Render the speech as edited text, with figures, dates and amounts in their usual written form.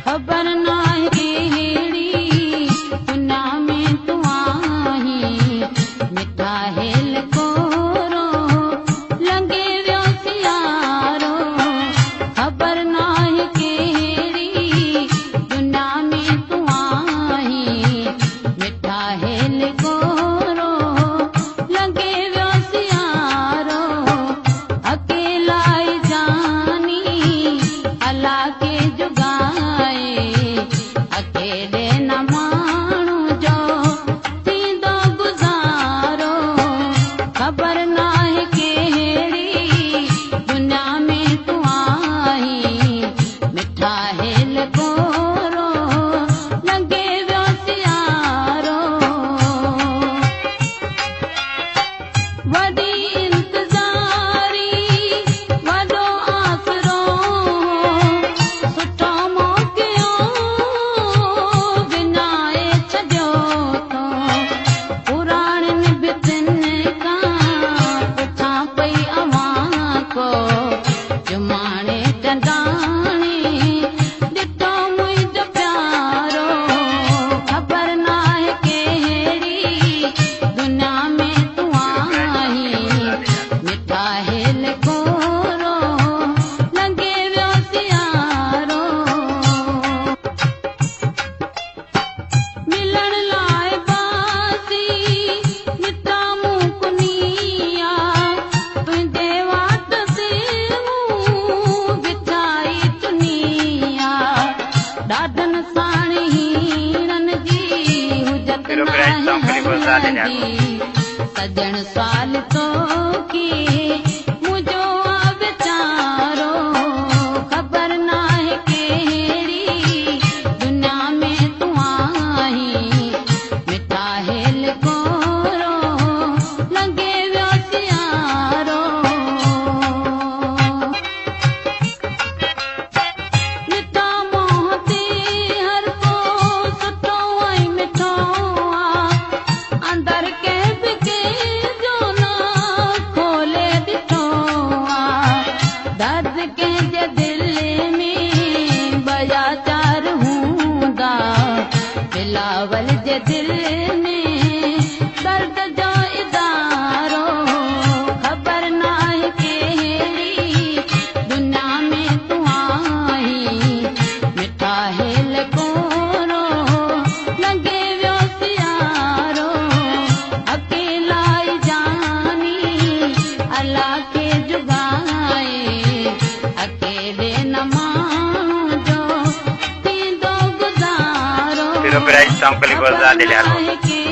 ख़बर नाहे कहिड़ी दुनिया में तूं आहीं मिठा हेल कोरो लंघे वियो सियारो ख़बर नाहे कहिड़ी दुनिया में तूं आहीं मिठा हेल कोरो लंघे वियो सियारो अकेला ई जानी अल्लाह के जुगाए अकेले न माण्हू जो थींदो गुज़ारो ख़बर नाहे कहिड़ी दुनिया में तूं आहीं मिठा हेल कोरो लंघे वियो सियारो वॾी इंतज़ारी वॾो आसरो सुठो मौक़ियो विञाए छॾियो तो पुराणनि भितियुनि खां पुछां पई अवां को जुमाणे टंडाणी ॾिठो मुंहिंजो प्यारो ख़बर नाहे कहिड़ी दुनिया में तूं आहीं मिठा हेल कोरो लंघे वियो सियारो मिलण लाइ बासी मिठा मुकुनिया तुंहिंजे वाट से मूं बिछाई चुनिया ॾाढनि साणी हीणनि जी हुजत नाहे सजण साल तो की मुंहिंजो आ वीचारो ख़बर नाहे कहिड़ी दुनिया में तूं आहीं मिठा हेल कोरो लंघे वियो सियारो मिठा मोह ते हर को सुठो ऐं मिठो आ अंदर के बिके जो ना खोले ॾिठो आ दर्द कंहिंजे दिलि में बया चार हूंदा बिलावल जे दिलि में दर्द जो इदारो ख़बर नाहे कहिड़ी दुनिया में तूं आहीं मिठा हेल कोरो लंघे वियो सियारो अकेला ई जानी अल्लाह के जुगाए अकेले न माण्हू जो थींदो गुज़ारो Pero ahí está un película de ख़बर नाहे